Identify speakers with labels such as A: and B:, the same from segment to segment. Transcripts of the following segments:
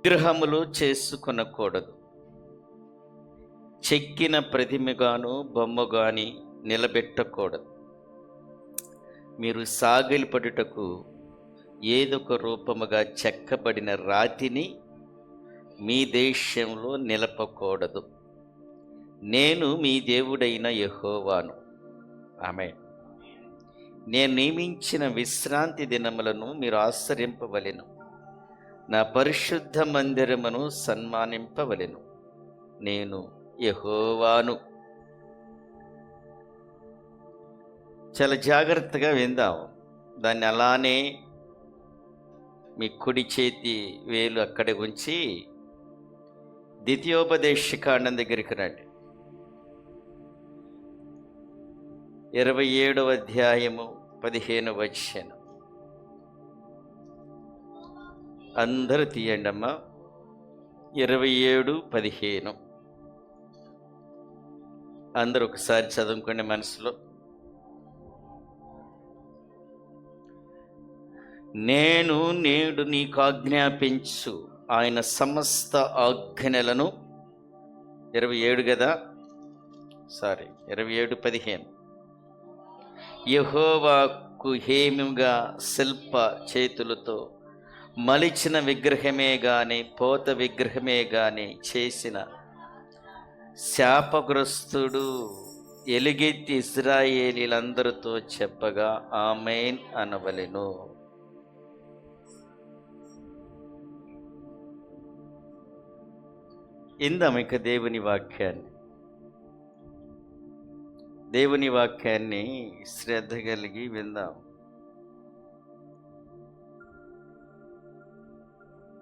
A: విగ్రహములు చేసుకొనకూడదు. చెక్కిన ప్రతిమగాను బొమ్మగాని నిలబెట్టకూడదు. మీరు సాగిలపడుటకు ఏదొక రూపముగా చెక్కబడిన రాతిని మీ దేశంలో నిలపకూడదు. నేను మీ దేవుడైన యెహోవాను. ఆమేన్. నేను నియమించిన విశ్రాంతి దినములను మీరు ఆచరింపవలెను. నా పరిశుద్ధ మందిరమును సన్మానింపవలెను. నేను యెహోవాను. చాలా జాగ్రత్తగా విందాం. దాన్ని అలానే మీ కుడి చేతి వేలు అక్కడే ఉంచి ద్వితీయోపదేశకాండం దగ్గరికి రండి. 27వ అధ్యాయము 15వ వచనం. అందరూ తీయండి అమ్మా. 27:15 అందరూ ఒకసారి చదువుకోండి మనసులో. నేను నేడు నీకు ఆజ్ఞాపించు ఆయన సమస్త ఆజ్ఞలను 27 కదా, 27:15 యెహోవాకు హేముగా శిల్ప చేతులతో మలిచిన విగ్రహమే గాని పోత విగ్రహమే గాని చేసిన శాపగ్రస్తుడు ఎలుగెత్తి ఇశ్రాయేలీలందరితో చెప్పగా ఆమేన్ అనవలెను. ఇందాం ఇక దేవుని వాక్యాన్ని శ్రద్ధ కలిగి విందాం.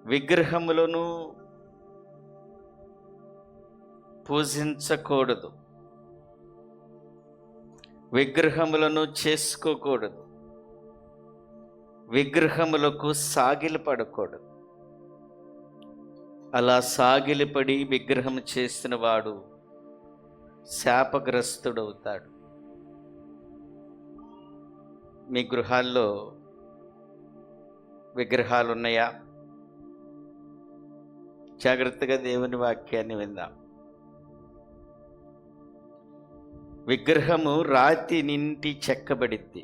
A: విగ్రహములను పూజించకూడదు, విగ్రహములను చేసుకోకూడదు, విగ్రహములకు సాగిలపడకూడదు. అలా సాగిలపడి విగ్రహం చేసిన వాడు శాపగ్రస్తుడవుతాడు. మీ గృహాల్లో విగ్రహాలు ఉన్నాయా? జాగ్రత్తగా దేవుని వాక్యాన్ని విందాం. విగ్రహము రాతి నింటి చెక్కబడిద్ది,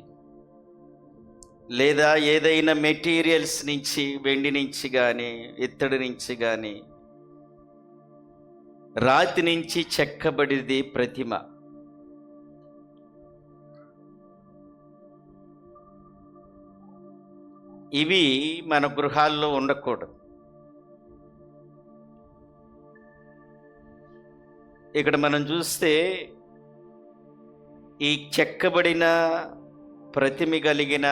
A: లేదా ఏదైనా మెటీరియల్స్ నుంచి, వెండి నుంచి కానీ ఇత్తడి నుంచి కానీ రాతి నుంచి చెక్కబడిది ప్రతిమ. ఇవి మన గృహాల్లో ఉండకూడదు. ఇక్కడ మనం చూస్తే ఈ చెక్కబడిన ప్రతిమ కలిగిన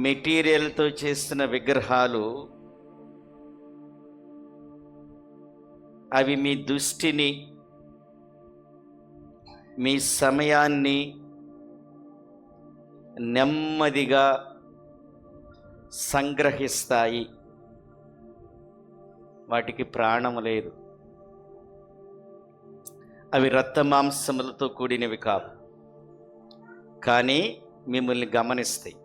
A: మెటీరియల్తో చేసిన విగ్రహాలు అవి మీ దృష్టిని, మీ సమయాన్ని నెమ్మదిగా సంగ్రహిస్తాయి. వాటికి ప్రాణం లేదు. అవి రక్తమాంసములతో కూడినవి కావు, కానీ మిమ్మల్ని గమనిస్తాయి.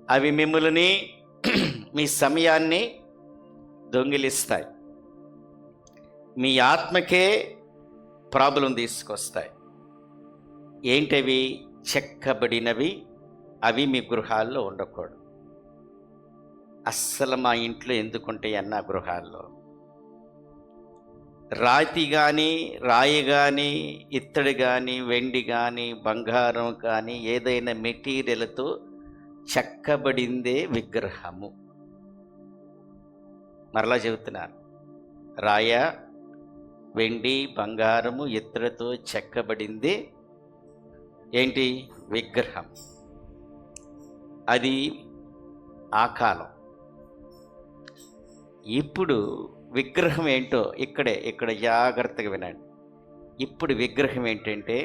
A: అవి మిమ్మల్ని, మీ సమయాన్ని దొంగిలిస్తాయి. మీ ఆత్మకే ప్రాబ్లం తీసుకొస్తాయి. ఏంటవి? చెక్కబడినవి. అవి మీ గృహాల్లో ఉండకూడదు. అస్సలు మా ఇంట్లో ఎందుకుంటాయి అన్న గృహాల్లో రాతి కానీ, రాయి కానీ, ఇత్తడి కానీ, వెండి కానీ, బంగారం కానీ ఏదైనా మెటీరియల్తో చెక్కబడిందే విగ్రహము. మరలా చెబుతున్నాను, రాయ, వెండి, బంగారము, ఇత్తడితో చెక్కబడింది ఏంటి? విగ్రహం. అది ఆ కాలం. ఇప్పుడు విగ్రహం ఏంటో ఇక్కడ జాగ్రత్తగా వినండి. ఇప్పుడు విగ్రహం ఏంటంటే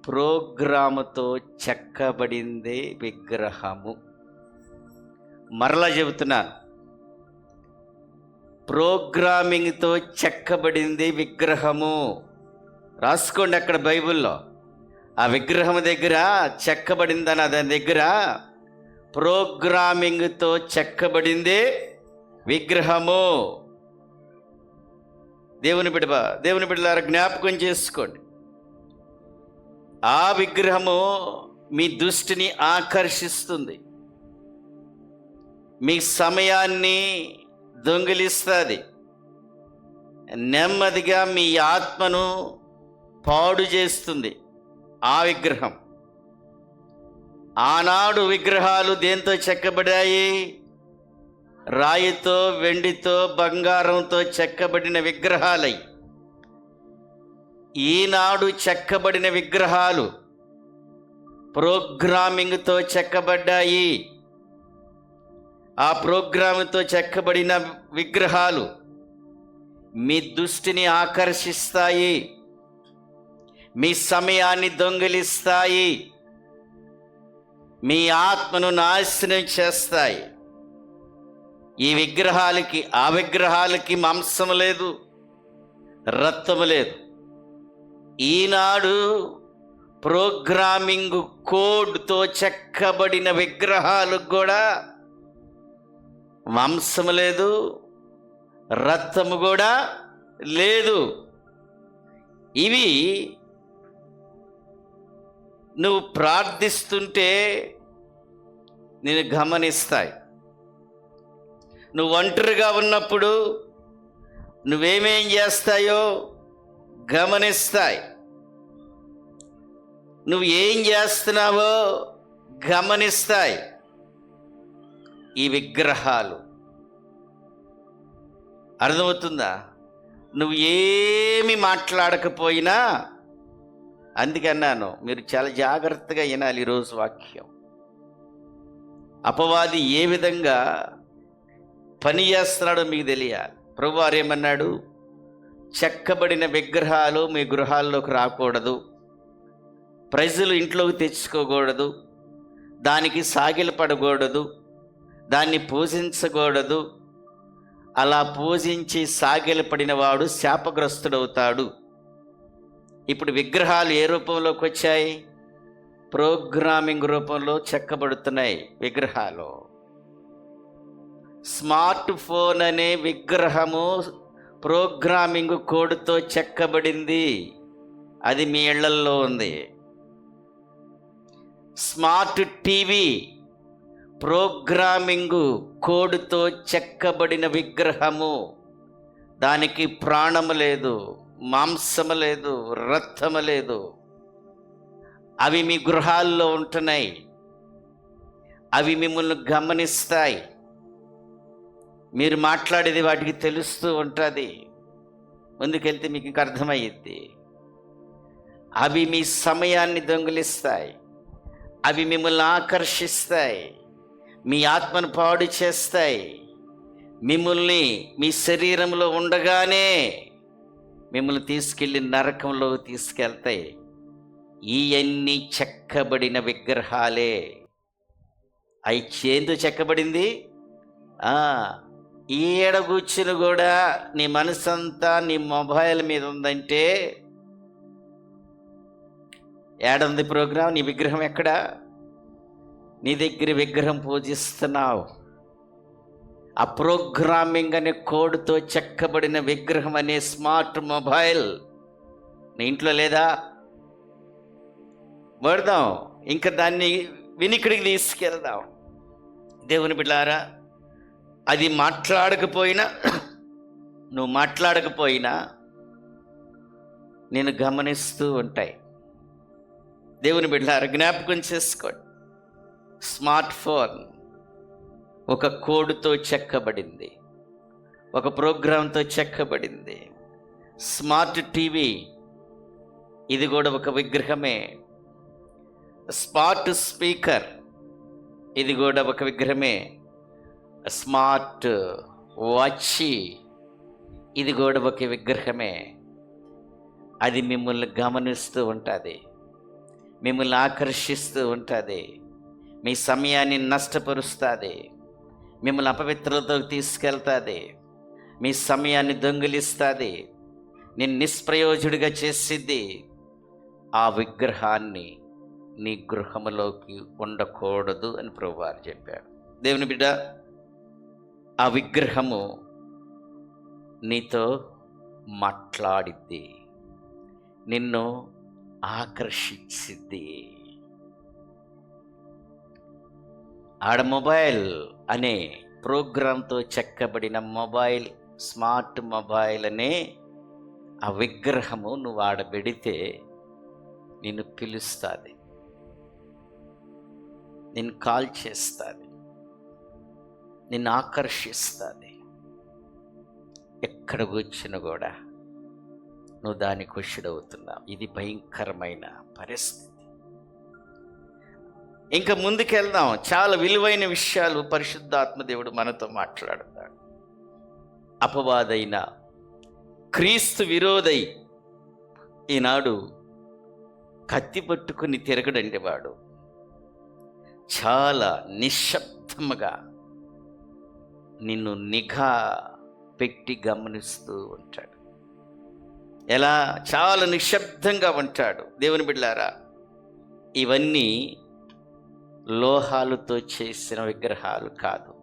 A: ప్రోగ్రాముతో చెక్కబడిందే విగ్రహము. మరలా చెబుతున్నాను, ప్రోగ్రామింగ్తో చెక్కబడింది విగ్రహము. రాసుకోండి అక్కడ బైబిల్లో. ఆ విగ్రహం దగ్గర చెక్కబడిందని దాని దగ్గర ప్రోగ్రామింగ్తో చెక్కబడిందే విగ్రహము. దేవుని బిడ్డలారా జ్ఞాపకం చేసుకోండి. ఆ విగ్రహము మీ దృష్టిని ఆకర్షిస్తుంది, మీ సమయాన్ని దొంగిలిస్తుంది, నెమ్మదిగా మీ ఆత్మను పాడు చేస్తుంది. ఆ విగ్రహం ఆనాడు విగ్రహాలు దేంతో చెక్కబడాయి? రాయితో, వెండితో, బంగారంతో చెక్కబడిన విగ్రహాలై. ఈనాడు చెక్కబడిన విగ్రహాలు ప్రోగ్రామింగ్తో చెక్కబడ్డాయి. ఆ ప్రోగ్రామ్తో చెక్కబడిన విగ్రహాలు మీ దృష్టిని ఆకర్షిస్తాయి, మీ సమయాన్ని దొంగిలిస్తాయి, మీ ఆత్మను నాశనం చేస్తాయి. ఈ విగ్రహాలకి, ఆ విగ్రహాలకి మాంసము లేదు, రక్తము లేదు. ఈనాడు ప్రోగ్రామింగ్ కోడ్తో చెక్కబడిన విగ్రహాలకు కూడా మాంసము లేదు, రక్తము కూడా లేదు. ఇవి నువ్వు ప్రార్థిస్తుంటే నేను గమనిస్తాయి. నువ్వు ఒంటరిగా ఉన్నప్పుడు నువ్వేమేం చేస్తాయో గమనిస్తాయి. నువ్వు ఏం చేస్తున్నావో గమనిస్తాయి ఈ విగ్రహాలు. అర్థమవుతుందా? నువ్వు ఏమి మాట్లాడకపోయినా, అందుకన్నాను మీరు చాలా జాగ్రత్తగా వినాలి ఈరోజు వాక్యం. అపవాది ఏ విధంగా పని చేస్తున్నాడో మీకు తెలియాలి. ప్రభువారు ఏమన్నాడు? చెక్కబడిన విగ్రహాలు మీ గృహాల్లోకి రాకూడదు, ప్రజలు ఇంట్లోకి తెచ్చుకోకూడదు, దానికి సాగిలపడకూడదు, దాన్ని పూజించకూడదు. అలా పూజించి సాగిలపడిన వాడు శాపగ్రస్తుడవుతాడు. ఇప్పుడు విగ్రహాలు ఏ రూపంలోకి వచ్చాయి? ప్రోగ్రామింగ్ రూపంలో చెక్కబడుతున్నాయి విగ్రహాలు. స్మార్ట్ ఫోన్ అనే విగ్రహము ప్రోగ్రామింగ్ కోడ్తో చెక్కబడింది, అది మీ ఇళ్లల్లో ఉంది. స్మార్ట్ టీవీ ప్రోగ్రామింగ్ కోడ్తో చెక్కబడిన విగ్రహము. దానికి ప్రాణము లేదు, మాంసము లేదు, రక్తము లేదు. అవి మీ గృహాల్లో ఉంటున్నాయి, అవి మిమ్మల్ని గమనిస్తాయి. మీరు మాట్లాడేది వాటికి తెలుస్తూ ఉంటుంది. ముందుకెళ్తే మీకు ఇంకా అర్థమయ్యిద్ది. అవి మీ సమయాన్ని దొంగిలిస్తాయి, అవి మిమ్మల్ని ఆకర్షిస్తాయి, మీ ఆత్మను పాడు చేస్తాయి. మిమ్మల్ని మీ శరీరంలో ఉండగానే మిమ్మల్ని తీసుకెళ్ళి నరకంలో తీసుకెళ్తాయి. ఇవన్నీ చెక్కబడిన విగ్రహాలే. అవి చేందు చెక్కబడింది. ఈడ కూర్చుని కూడా నీ మనసంతా నీ మొబైల్ మీద ఉందంటే ఏడుంది ప్రోగ్రాం? నీ విగ్రహం ఎక్కడా? నీ దగ్గర విగ్రహం పూజిస్తున్నావు. ఆ ప్రోగ్రామింగ్ అనే కోడ్తో చెక్కబడిన విగ్రహం అనే స్మార్ట్ మొబైల్ నీ ఇంట్లో లేదా? వాడదాం, ఇంకా దాన్ని వినికిడికి తీసుకెళ్దాం. దేవుని బిడ్డలారా, అది మాట్లాడకపోయినా, నువ్వు మాట్లాడకపోయినా నేను గమనిస్తూ ఉంటాయి. దేవుని బిడ్డలారా జ్ఞాపకం చేసుకోండి. స్మార్ట్ ఫోన్ ఒక కోడ్తో చెక్కబడింది, ఒక ప్రోగ్రాంతో చెక్కబడింది. స్మార్ట్ టీవీ ఇది కూడా ఒక విగ్రహమే. స్మార్ట్ స్పీకర్ ఇది కూడా ఒక విగ్రహమే. స్మార్ట్ వాచ్ ఇది కూడా ఒక విగ్రహమే. అది మిమ్మల్ని గమనిస్తూ ఉంటుంది, మిమ్మల్ని ఆకర్షిస్తూ ఉంటుంది, మీ సమయాన్ని నష్టపరుస్తుంది, మిమ్మల్ని అపవిత్రతలోకి తీసుకెళ్తుంది, మీ సమయాన్ని దొంగిలిస్తుంది, నేను నిష్ప్రయోజుడిగా చేసిద్ది. ఆ విగ్రహాన్ని నీ గృహములోకి ఉండకూడదు అని ప్రభువారు చెప్పారు. దేవుని బిడ్డ, ఆ విగ్రహము నీతో మాట్లాడిద్ది, నిన్ను ఆకర్షించిద్ది. ఆడ మొబైల్ అనే ప్రోగ్రాంతో చెక్కబడిన మొబైల్, స్మార్ట్ మొబైల్ అనే ఆ విగ్రహము నువ్వు ఆడ పెడితే నిన్ను పిలుస్తుంది, నిన్ను కాల్ చేస్తుంది, నిన్ను ఆకర్షిస్తుంది. ఎక్కడ కూర్చున్నా కూడా నువ్వు దానికి వశుడవుతున్నావు. ఇది భయంకరమైన పరిస్థితి. ఇంకా ముందుకెళ్దాం. చాలా విలువైన విషయాలు పరిశుద్ధాత్మ దేవుడు మనతో మాట్లాడతాడు. అపవాదైన క్రీస్తు విరోధై ఈనాడు కత్తి పట్టుకుని తిరగడండి. వాడు చాలా నిశ్శబ్దముగా నిన్ను నిఘా పెట్టి గమనిస్తూ ఉంటాడు. ఎలా? చాలా నిశ్శబ్దంగా ఉంటాడు. దేవుని బిడ్డలారా, ఇవన్నీ లోహాలతో చేసిన విగ్రహాలు కాదు,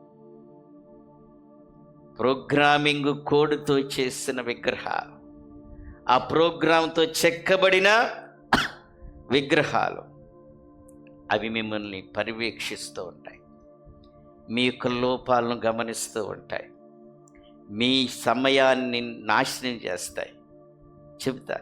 A: ప్రోగ్రామింగ్ కోడ్తో చేసిన విగ్రహాలు, ఆ ప్రోగ్రాంతో చెక్కబడిన విగ్రహాలు. అవి మిమ్మల్ని పర్యవేక్షిస్తూ ఉంటాయి, మీ యొక్క లోపాలను గమనిస్తూ ఉంటాయి, మీ సమయాన్ని నాశనం చేస్తాయి. చెబుతా,